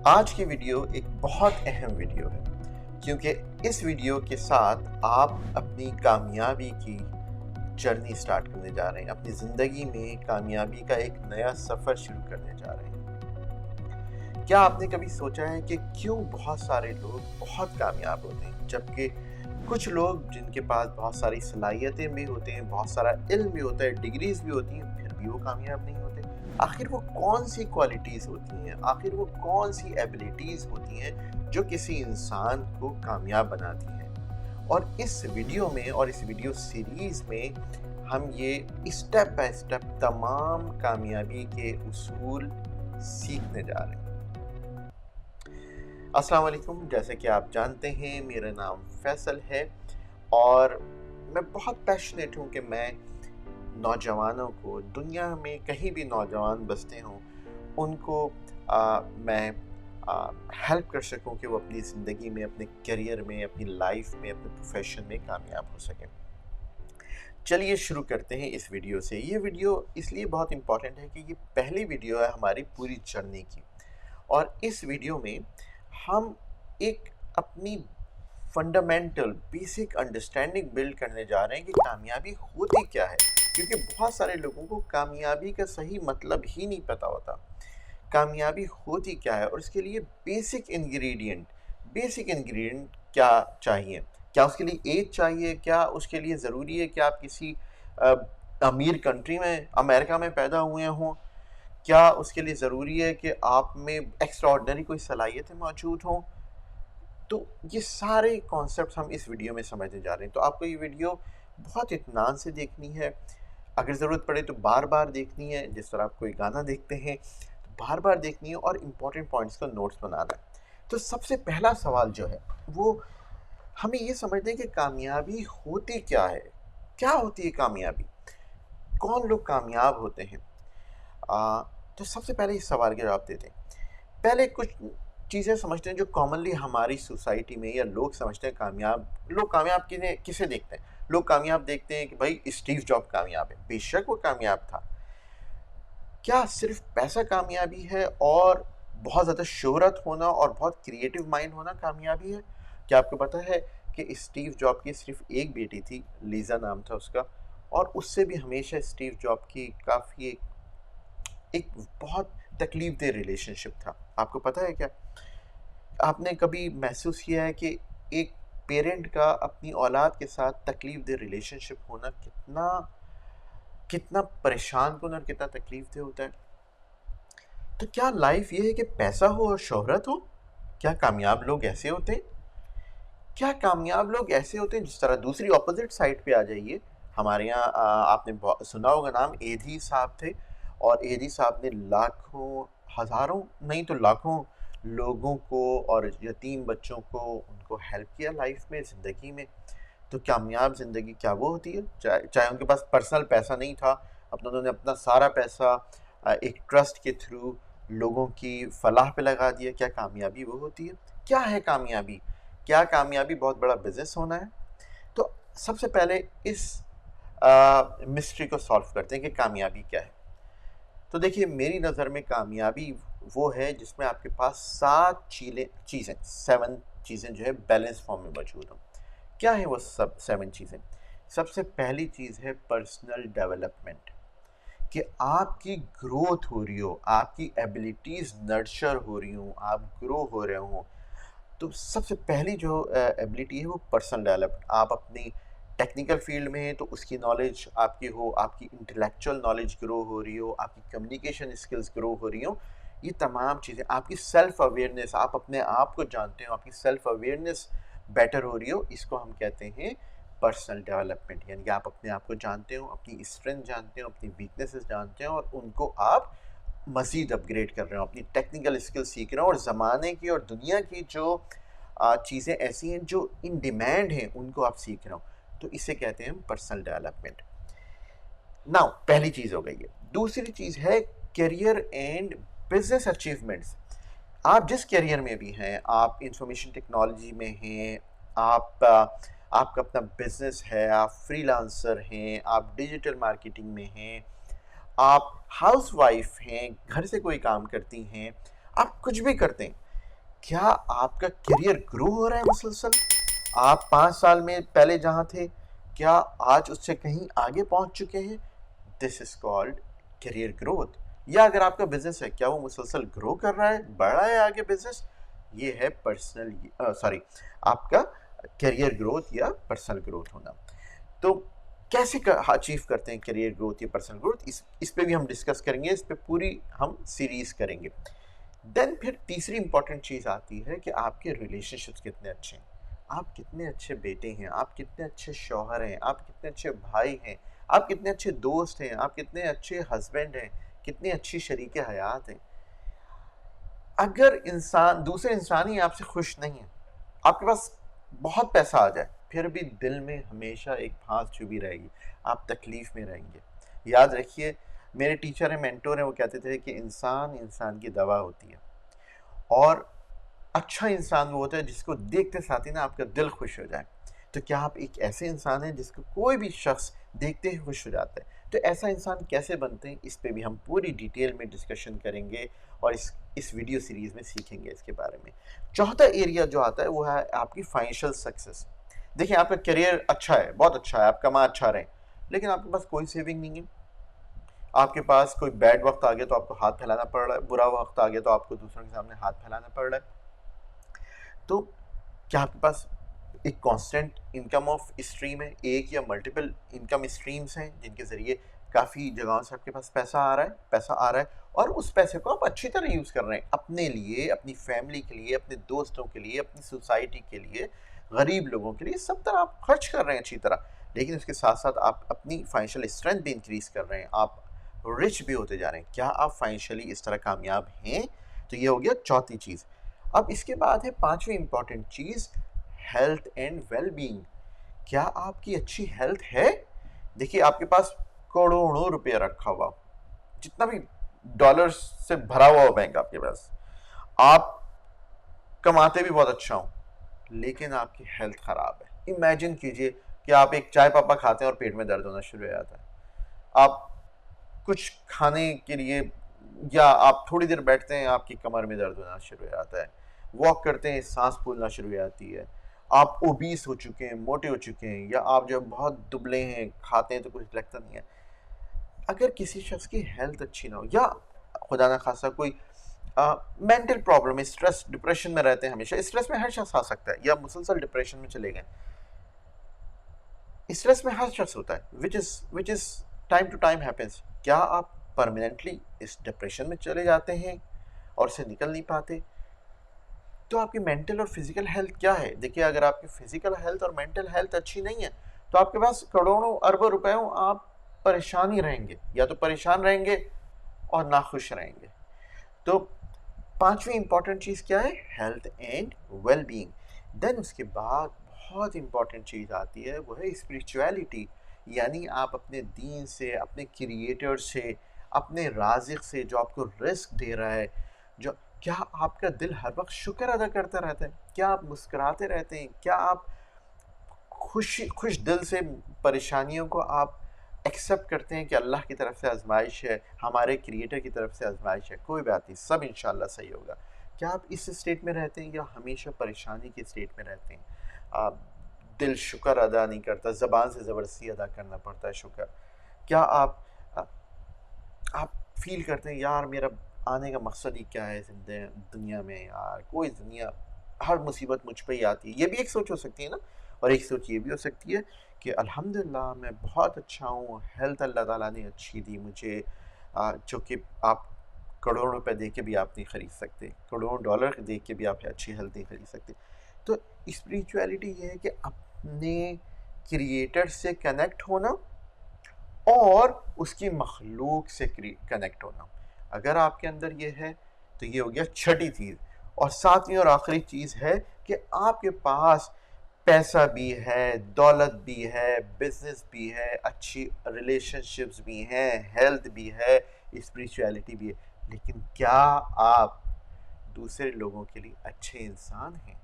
آج کی ویڈیو ایک بہت اہم ویڈیو ہے کیونکہ اس ویڈیو کے ساتھ آپ اپنی کامیابی کی جرنی سٹارٹ کرنے جا رہے ہیں، اپنی زندگی میں کامیابی کا ایک نیا سفر شروع کرنے جا رہے ہیں۔ کیا آپ نے کبھی سوچا ہے کہ کیوں بہت سارے لوگ بہت کامیاب ہوتے ہیں جبکہ کچھ لوگ جن کے پاس بہت ساری صلاحیتیں بھی ہوتے ہیں، بہت سارا علم بھی ہوتا ہے، ڈگریز بھی ہوتی ہیں، پھر بھی وہ کامیاب نہیں ہوتے؟ آخر وہ کون سی کوالٹیز ہوتی ہیں، آخر وہ کون سی ایبلٹیز ہوتی ہیں جو کسی انسان کو کامیاب بناتی ہیں؟ اور اس ویڈیو میں اور اس ویڈیو سیریز میں ہم یہ اسٹیپ بائی اسٹیپ تمام کامیابی کے اصول سیکھنے جا رہے ہیں۔ السلام علیکم، جیسے کہ آپ جانتے ہیں میرا نام فیصل ہے اور میں بہت پیشنیٹ ہوں کہ میں نوجوانوں کو، دنیا میں کہیں بھی نوجوان بستے ہوں، ان کو میں ہیلپ کر سکوں کہ وہ اپنی زندگی میں، اپنے کیریئر میں، اپنی لائف میں، اپنے پروفیشن میں کامیاب ہو سکیں۔ چلیے شروع کرتے ہیں اس ویڈیو سے۔ یہ ویڈیو اس لیے بہت امپورٹنٹ ہے کہ یہ پہلی ویڈیو ہے ہماری پوری جرنی کی، اور اس ویڈیو میں ہم ایک اپنی فنڈامنٹل بیسک انڈرسٹینڈنگ بلڈ کرنے جا رہے ہیں کہ کامیابی ہوتی کیا ہے، کیونکہ بہت سارے لوگوں کو کامیابی کا صحیح مطلب ہی نہیں پتہ ہوتا۔ کامیابی ہوتی کیا ہے اور اس کے لیے بیسک انگریڈینٹ کیا چاہیے؟ کیا اس کے لیے ایج چاہیے؟ کیا اس کے لیے ضروری ہے کہ آپ کسی امیر کنٹری میں، امریکہ میں پیدا ہوئے ہوں؟ کیا اس کے لیے ضروری ہے کہ آپ میں ایکسٹرا آرڈنری کوئی صلاحیتیں موجود ہوں؟ تو یہ سارے کانسیپٹس ہم اس ویڈیو میں سمجھنے جا رہے ہیں، تو آپ کو یہ ویڈیو بہت اطمینان سے دیکھنی ہے، اگر ضرورت پڑے تو بار بار دیکھنی ہے، جس طرح آپ کوئی گانا دیکھتے ہیں تو بار بار دیکھنی ہے اور امپورٹنٹ پوائنٹس کا نوٹس بنانا ہے۔ تو سب سے پہلا سوال جو ہے وہ ہمیں یہ سمجھتے ہیں کہ کامیابی ہوتی کیا ہے؟ کیا ہوتی ہے کامیابی؟ کون لوگ کامیاب ہوتے ہیں؟ تو سب سے پہلے اس سوال کے جواب دیتے ہیں۔ پہلے کچھ چیزیں سمجھتے ہیں جو کامنلی ہماری سوسائٹی میں یا لوگ سمجھتے ہیں لوگ کامیاب کسے دیکھتے ہیں؟ لوگ کامیاب دیکھتے ہیں کہ بھائی اسٹیو جاب کامیاب ہے، بے شک وہ کامیاب تھا۔ کیا صرف پیسہ کامیابی ہے اور بہت زیادہ شہرت ہونا اور بہت کریٹیو مائنڈ ہونا کامیابی ہے؟ کیا آپ کو پتہ ہے کہ اسٹیو جاب کی صرف ایک بیٹی تھی، لیزا نام تھا اس کا، اور اس سے بھی ہمیشہ اسٹیو جاب کی کافی ایک بہت تکلیف دہ ریلیشن شپ تھا۔ آپ کو پتہ ہے کیا؟ آپ نے کبھی محسوس کیا ہے کہ ایک پیرنٹ کا اپنی اولاد کے ساتھ تکلیف دہ ریلیشن شپ ہونا کتنا پریشان کن اور کتنا تکلیف دہ ہوتا ہے؟ تو کیا لائف یہ ہے کہ پیسہ ہو اور شہرت ہو؟ کیا کامیاب لوگ ایسے ہوتے ہیں؟ کیا کامیاب لوگ ایسے ہوتے ہیں جس طرح دوسری اپوزٹ سائڈ پہ آ جائیے، ہمارے یہاں آپ نے سنا ہوگا نام ایدھی صاحب تھے، اور ایدھی صاحب نے لاکھوں، ہزاروں نہیں تو لاکھوں لوگوں کو اور یتیم بچوں کو ان کو ہیلپ کیا لائف میں، زندگی میں۔ تو کامیاب زندگی کیا وہ ہوتی ہے؟ چاہے ان کے پاس پرسنل پیسہ نہیں تھا، انہوں نے اپنا سارا پیسہ ایک ٹرسٹ کے تھرو لوگوں کی فلاح پہ لگا دیا، کیا کامیابی وہ ہوتی ہے؟ کیا ہے کامیابی؟ کیا کامیابی بہت بڑا بزنس ہونا ہے؟ تو سب سے پہلے اس مسٹری کو سالو کرتے ہیں کہ کامیابی کیا ہے۔ تو دیکھیے میری نظر میں کامیابی وہ ہے جس میں آپ کے پاس 7 چیزیں جو ہے بیلنس فارم میں موجود ہوں۔ کیا ہے وہ 7 چیزیں؟ سب سے پہلی چیز ہے پرسنل ڈیولپمنٹ، کہ آپ کی گروتھ ہو رہی ہو، آپ کی ایبلٹیز نرچر ہو رہی ہوں، آپ گرو ہو رہے ہوں۔ تو سب سے پہلی جو ایبلٹی ہے وہ پرسنل ڈیولپمنٹ۔ آپ اپنی ٹیکنیکل فیلڈ میں ہیں تو اس کی نالج آپ کی ہو، آپ کی انٹلیکچوئل نالج گرو ہو رہی ہو، آپ کی کمیونیکیشن اسکلز گرو ہو رہی ہوں، یہ تمام چیزیں، آپ کی سیلف اویئرنیس، آپ اپنے آپ کو جانتے ہو، آپ کی سیلف اویئرنیس بیٹر ہو رہی ہو، اس کو ہم کہتے ہیں پرسنل ڈیولپمنٹ۔ یعنی کہ آپ اپنے آپ کو جانتے ہو، اپنی اسٹرینتھ جانتے ہو، اپنی ویکنیسز جانتے ہو، اور ان کو آپ مزید اپ گریڈ کر رہے ہو، اپنی ٹیکنیکل اسکل سیکھ رہے ہو، اور زمانے کی اور دنیا کی جو چیزیں ایسی ہیں جو ان ڈیمانڈ ہیں ان کو آپ سیکھ رہے ہو، تو اسے کہتے ہیں پرسنل ڈیولپمنٹ۔ ناؤ پہلی چیز ہو گئی ہے۔ دوسری چیز ہے کیریئر اینڈ بزنس اچیومنٹس۔ آپ جس کیریئر میں بھی ہیں، آپ انفارمیشن ٹیکنالوجی میں ہیں، آپ کا اپنا بزنس ہے، آپ فری لانسر ہیں، آپ ڈیجیٹل مارکیٹنگ میں ہیں، آپ ہاؤس وائف ہیں، گھر سے کوئی کام کرتی ہیں، آپ کچھ بھی کرتے ہیں، کیا آپ کا کیریئر گرو ہو رہا ہے مسلسل؟ آپ 5 سال میں پہلے جہاں تھے کیا آج اس سے کہیں آگے پہنچ چکے ہیں؟ دس از کالڈ کیریئر گروتھ. یا اگر آپ کا بزنس ہے کیا وہ مسلسل گرو کر رہا ہے، بڑھ رہا ہے آگے بزنس؟ یہ ہے آپ کا کیریئر گروتھ یا پرسنل گروتھ ہونا. تو کیسے اچیو کرتے ہیں کیریئر گروتھ یا پرسنل گروتھ، اس پہ بھی ہم ڈسکس کریں گے، اس پہ پوری ہم سیریز کریں گے. دین پھر تیسری امپورٹنٹ چیز آتی ہے کہ آپ کے ریلیشن شپس کتنے اچھے ہیں، آپ کتنے اچھے بیٹے ہیں، آپ کتنے اچھے شوہر ہیں، آپ کتنے اچھے بھائی ہیں، آپ کتنے اچھے دوست ہیں، آپ کتنے اچھے ہسبینڈ ہیں، کتنی اچھی شریک حیات ہیں. اگر دوسرے انسان ہی آپ سے خوش نہیں ہیں، آپ کے پاس بہت پیسہ آ جائے پھر بھی دل میں ہمیشہ ایک پھانس چبھی رہے گی، آپ تکلیف میں رہیں گے. یاد رکھیے، میرے ٹیچر ہیں، مینٹور ہیں، وہ کہتے تھے کہ انسان کی دوا ہوتی ہے، اور اچھا انسان وہ ہوتا ہے جس کو دیکھتے ساتھ ہی نا آپ کا دل خوش ہو جائے. تو کیا آپ ایک ایسے انسان ہیں جس کو کوئی بھی شخص دیکھتے ہی خوش ہو جاتا ہے؟ تو ایسا انسان کیسے بنتے ہیں، اس پہ بھی ہم پوری ڈیٹیل میں ڈسکشن کریں گے اور اس ویڈیو سیریز میں سیکھیں گے اس کے بارے میں. چوتھا ایریا جو آتا ہے وہ ہے آپ کی فائنینشیل سکسیس. دیکھیں، آپ کا کیریئر اچھا ہے، بہت اچھا ہے، آپ کما اچھا رہے، لیکن آپ کے پاس کوئی سیونگ نہیں ہے. آپ کے پاس کوئی بیڈ وقت آ گیا تو آپ کو ہاتھ پھیلانا پڑ رہا ہے، برا وقت آ گیا تو آپ کو دوسروں کے سامنے ہاتھ پھیلانا پڑ رہا ہے. تو کیا آپ کے پاس ایک کانسٹنٹ انکم آف اسٹریم ہے، ایک یا ملٹیپل انکم اسٹریمز ہیں جن کے ذریعے کافی جگہوں سے آپ کے پاس پیسہ آ رہا ہے اور اس پیسے کو آپ اچھی طرح یوز کر رہے ہیں اپنے لیے، اپنی فیملی کے لیے، اپنے دوستوں کے لیے، اپنی سوسائٹی کے لیے، غریب لوگوں کے لیے، سب طرح آپ خرچ کر رہے ہیں اچھی طرح. لیکن اس کے ساتھ ساتھ آپ اپنی فائنینشیل اسٹرینتھ بھی انکریز کر رہے ہیں، آپ رچ بھی ہوتے جا رہے ہیں. کیا آپ فائنینشیلی اس طرح کامیاب ہیں؟ تو یہ ہو گیا چوتھی چیز. اب اس کے بعد ہے پانچویں امپورٹنٹ چیز، ہیلتھ اینڈ ویل بینگ. کیا آپ کی اچھی ہیلتھ ہے؟ دیکھیے، آپ کے پاس کروڑوں روپے رکھا ہوا، جتنا بھی ڈالر سے بھرا ہوا ہو بینک آپ کے پاس، آپ کماتے بھی بہت اچھا ہوں، لیکن آپ کی ہیلتھ خراب ہے. امیجن کیجئے کہ آپ ایک چائے پاپا کھاتے ہیں اور پیٹ میں درد ہونا شروع ہو جاتا ہے. آپ کچھ کھانے کے لیے یا آپ تھوڑی دیر بیٹھتے ہیں، آپ کی کمر میں درد ہونا شروع ہو جاتا ہے. واک کرتے ہیں، سانس پھولنا شروع ہو جاتی ہے. آپ اوبیس ہو چکے ہیں، موٹے ہو چکے ہیں، یا آپ جو بہت دبلے ہیں، کھاتے ہیں تو کچھ لگتا نہیں ہے. اگر کسی شخص کی ہیلتھ اچھی نہ ہو، یا خدا نہ خاصہ کوئی مینٹل پرابلم ہے، اسٹریس ڈپریشن میں رہتے ہیں، ہمیشہ اسٹریس میں ہر شخص آ سکتا ہے، یا مسلسل ڈپریشن میں چلے گئے. اسٹریس میں ہر شخص ہوتا ہے، which is time to time happens. کیا آپ پرماننٹلی اس ڈپریشن میں چلے جاتے ہیں اور اسے نکل نہیں پاتے؟ تو آپ کی مینٹل اور فزیکل ہیلتھ کیا ہے؟ دیکھیے، اگر آپ کی فزیکل ہیلتھ اور مینٹل ہیلتھ اچھی نہیں ہے تو آپ کے پاس کروڑوں اربوں روپے ہوں، آپ پریشان ہی رہیں گے، یا تو پریشان رہیں گے اور ناخوش رہیں گے. تو پانچویں امپورٹنٹ چیز کیا ہے؟ Health and well being. Then اس کے بعد بہت امپورٹنٹ چیز آتی ہے، وہ ہے اسپریچویلٹی. یعنی آپ اپنے دین سے، اپنے کریٹر سے، اپنے رازق سے جو آپ کو رزق دے رہا ہے، کیا آپ کا دل ہر وقت شکر ادا کرتا رہتا ہے؟ کیا آپ مسکراتے رہتے ہیں؟ کیا آپ خوش دل سے پریشانیوں کو آپ ایکسیپٹ کرتے ہیں کہ اللہ کی طرف سے آزمائش ہے، ہمارے کریٹر کی طرف سے آزمائش ہے، کوئی بات نہیں، سب انشاءاللہ صحیح ہوگا؟ کیا آپ اس اسٹیٹ میں رہتے ہیں یا ہمیشہ پریشانی کی اسٹیٹ میں رہتے ہیں؟ آپ دل شکر ادا نہیں کرتا، زبان سے زبردستی ادا کرنا پڑتا ہے شکر. کیا آپ فیل کرتے ہیں یار میرا آنے کا مقصد ہی کیا ہے دنیا میں، یار کوئی ہر مصیبت مجھ پہ ہی آتی ہے؟ یہ بھی ایک سوچ ہو سکتی ہے نا. اور ایک سوچ یہ بھی ہو سکتی ہے کہ الحمدللہ میں بہت اچھا ہوں، ہیلتھ اللہ تعالیٰ نے اچھی دی مجھے، جو کہ آپ کروڑوں روپے دے کے بھی آپ نہیں خرید سکتے، کروڑوں ڈالر دے کے بھی آپ اچھی ہیلتھ نہیں خرید سکتے. تو اسپریچویلٹی یہ ہے کہ اپنے کریٹر سے کنیکٹ ہونا اور اس کی مخلوق سے کنیکٹ ہونا. اگر آپ کے اندر یہ ہے تو یہ ہو گیا چھٹی چیز. اور ساتویں اور آخری چیز ہے کہ آپ کے پاس پیسہ بھی ہے، دولت بھی ہے، بزنس بھی ہے، اچھی ریلیشن شپس بھی ہیں، ہیلتھ بھی ہے، اسپریچویلٹی بھی ہے، لیکن کیا آپ دوسرے لوگوں کے لیے اچھے انسان ہیں؟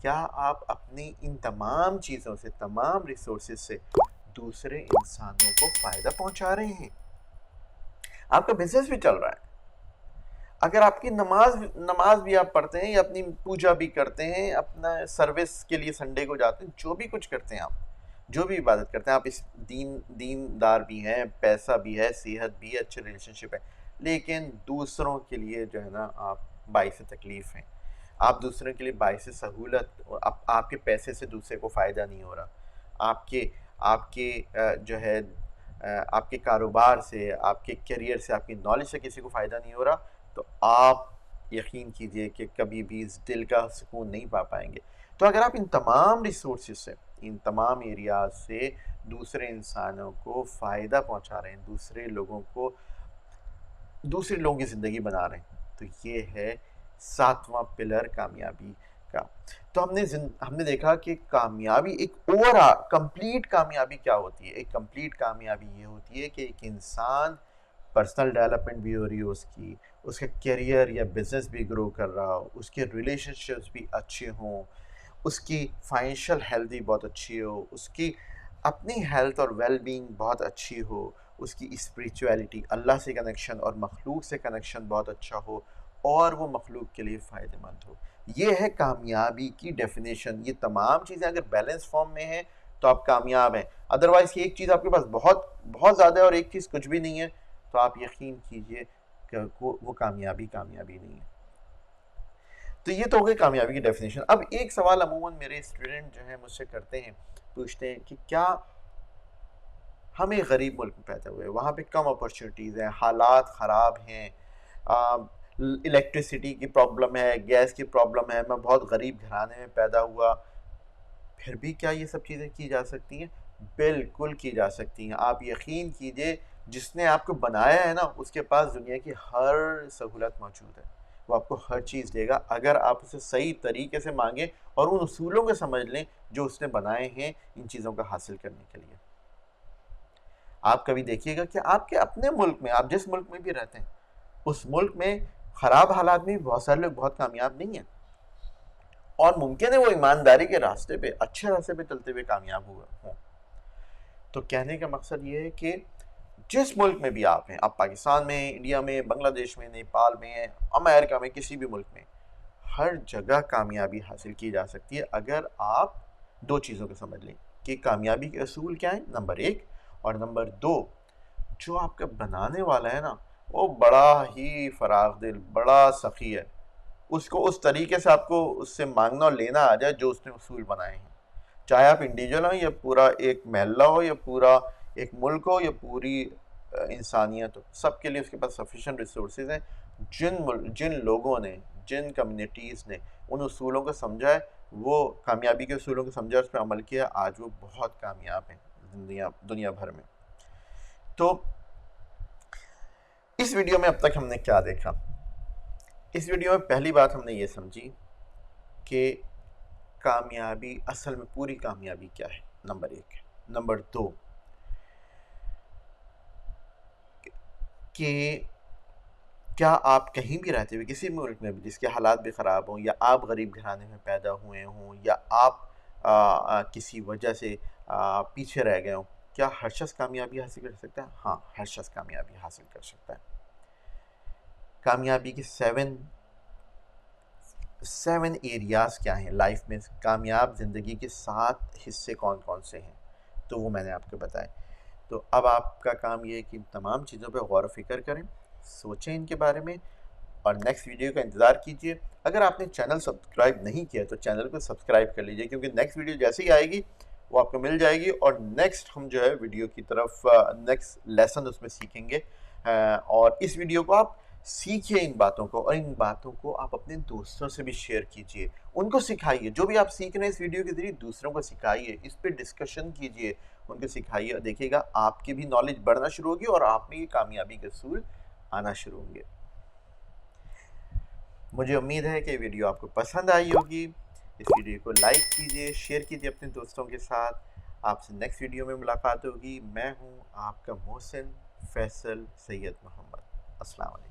کیا آپ اپنی ان تمام چیزوں سے، تمام ریسورسز سے دوسرے انسانوں کو فائدہ پہنچا رہے ہیں؟ آپ کا بزنس بھی چل رہا ہے، اگر آپ کی نماز بھی آپ پڑھتے ہیں یا اپنی پوجا بھی کرتے ہیں، اپنا سروس کے لیے سنڈے کو جاتے ہیں، جو بھی کچھ کرتے ہیں آپ، جو بھی عبادت کرتے ہیں آپ، اس دیندار بھی ہیں، پیسہ بھی ہے، صحت بھی ہے، اچھے ریلیشن شپ ہے، لیکن دوسروں کے لیے جو ہے نا آپ باعث تکلیف ہیں، آپ دوسروں کے لیے باعث سہولت، آپ کے پیسے سے دوسرے کو فائدہ نہیں ہو رہا، آپ کے جو ہے آپ کے کاروبار سے، آپ کے کیریئر سے، آپ کی نالج سے کسی کو فائدہ نہیں ہو رہا، تو آپ یقین کیجئے کہ کبھی بھی اس دل کا سکون نہیں پا پائیں گے۔ تو اگر آپ ان تمام ریسورسز سے، ان تمام ایریاز سے دوسرے انسانوں کو فائدہ پہنچا رہے ہیں، دوسرے لوگوں کی زندگی بنا رہے ہیں، تو یہ ہے 7واں پلر کامیابی کا۔ تو ہم نے دیکھا کہ کامیابی ایک کمپلیٹ کامیابی کیا ہوتی ہے۔ ایک کمپلیٹ کامیابی یہ ہوتی ہے کہ ایک انسان پرسنل ڈیولپمنٹ بھی ہو رہی ہو، اس کا کیریئر یا بزنس بھی گرو کر رہا ہو، اس کے ریلیشن شپس بھی اچھے ہوں، اس کی فائنینشیل ہیلتھ بھی بہت اچھی ہو، اس کی اپنی ہیلتھ اور ویل بینگ بہت اچھی ہو، اس کی اسپریچویلٹی، اللہ سے کنیکشن اور مخلوق سے کنیکشن بہت اچھا ہو، اور وہ مخلوق کے لیے فائدہ مند ہو۔ یہ ہے کامیابی کی ڈیفینیشن۔ یہ تمام چیزیں اگر بیلنس فارم میں ہیں تو آپ کامیاب ہیں، ادروائز ایک چیز آپ کے پاس بہت زیادہ ہے اور ایک چیز کچھ بھی نہیں ہے، تو آپ یقین کیجئے کہ وہ کامیابی نہیں ہے۔ تو یہ تو ہو گئی کامیابی کی ڈیفینیشن۔ اب ایک سوال عموماً میرے اسٹوڈنٹ جو ہیں مجھ سے کرتے ہیں، پوچھتے ہیں کہ کیا ہم ایک غریب ملک میں پیدا ہوئے، وہاں پہ کم اپرچونیٹیز ہیں، حالات خراب ہیں، الیکٹریسٹی کی پرابلم ہے، گیس کی پرابلم ہے، میں بہت غریب گھرانے میں پیدا ہوا، پھر بھی کیا یہ سب چیزیں کی جا سکتی ہیں؟ بالکل کی جا سکتی ہیں۔ آپ یقین کیجئے جس نے آپ کو بنایا ہے نا، اس کے پاس دنیا کی ہر سہولت موجود ہے، وہ آپ کو ہر چیز دے گا اگر آپ اسے صحیح طریقے سے مانگیں اور ان اصولوں کو سمجھ لیں جو اس نے بنائے ہیں ان چیزوں کا حاصل کرنے کے لیے۔ آپ کبھی دیکھیے گا کہ آپ کے اپنے ملک میں، آپ جس ملک میں بھی رہتے ہیں، اس ملک میں خراب حالات میں بہت سارے لوگ بہت کامیاب نہیں ہیں، اور ممکن ہے وہ ایمانداری کے راستے پہ، اچھے راستے پہ چلتے ہوئے کامیاب ہوئے ہوں۔ تو کہنے کا مقصد یہ ہے کہ جس ملک میں بھی آپ ہیں، آپ پاکستان میں، انڈیا میں، بنگلہ دیش میں، نیپال میں، امریکہ میں، کسی بھی ملک میں، ہر جگہ کامیابی حاصل کی جا سکتی ہے اگر آپ دو چیزوں کو سمجھ لیں کہ کامیابی کے اصول کیا ہیں، نمبر 1، اور نمبر 2، جو آپ کا بنانے والا ہے نا وہ بڑا ہی فراخ دل، بڑا سخی ہے، اس کو اس طریقے سے آپ کو اس سے مانگنا اور لینا آ جائے جو اس نے اصول بنائے ہیں، چاہے آپ انڈیویجول ہوں یا پورا ایک محلہ ہو یا پورا ایک ملک ہو یا پوری انسانیت ہو، سب کے لیے اس کے پاس سفیشینٹ ریسورسز ہیں۔ جن لوگوں نے، جن کمیونٹیز نے ان اصولوں کو سمجھا ہے، وہ کامیابی کے اصولوں کو سمجھا، اس پہ عمل کیا، آج وہ بہت کامیاب ہیں دنیا بھر میں۔ تو اس ویڈیو میں اب تک ہم نے کیا دیکھا؟ اس ویڈیو میں پہلی بات ہم نے یہ سمجھی کہ کامیابی اصل میں پوری کامیابی کیا ہے، نمبر 1۔ نمبر 2 کہ کیا آپ کہیں بھی رہتے ہوئے کسی ملک میں بھی جس کے حالات بھی خراب ہوں، یا آپ غریب گھرانے میں پیدا ہوئے ہوں، یا آپ کسی وجہ سے پیچھے رہ گئے ہوں، کیا ہر شخص کامیابی حاصل کر سکتا ہے؟ ہاں، ہر شخص کامیابی حاصل کر سکتا ہے۔ کامیابی کے 7 ایریاز کیا ہیں لائف میں؟ کامیاب زندگی کے 7 حصے کون کون سے ہیں؟ تو وہ میں نے آپ کو بتائے۔ تو اب آپ کا کام یہ ہے کہ تمام چیزوں پہ غور و فکر کریں، سوچیں ان کے بارے میں، اور نیکسٹ ویڈیو کا انتظار کیجئے۔ اگر آپ نے چینل سبسکرائب نہیں کیا تو چینل کو سبسکرائب کر لیجئے، کیونکہ نیکسٹ ویڈیو جیسے ہی آئے گی وہ آپ کو مل جائے گی، اور نیکسٹ ہم جو ہے ویڈیو کی طرف نیکسٹ لیسن اس میں سیکھیں گے، اور اس ویڈیو کو آپ سیکھیے ان باتوں کو، اور ان باتوں کو آپ اپنے دوستوں سے بھی شیئر کیجئے، ان کو سکھائیے، جو بھی آپ سیکھ رہے ہیں اس ویڈیو کے ذریعے دوسروں کو سکھائیے، اس پہ ڈسکشن کیجئے، ان کو سکھائیے، اور دیکھیے گا آپ کی بھی نالج بڑھنا شروع ہوگی اور آپ میں یہ کامیابی کے اصول آنا شروع ہوں گے۔ مجھے امید ہے کہ ویڈیو آپ کو پسند آئی ہوگی۔ اس ویڈیو کو لائک کیجئے، شیئر کیجئے اپنے دوستوں کے ساتھ۔ آپ سے نیکسٹ ویڈیو میں ملاقات ہوگی۔ میں ہوں آپ کا محسن فیصل سید محمد۔ السلام علیکم۔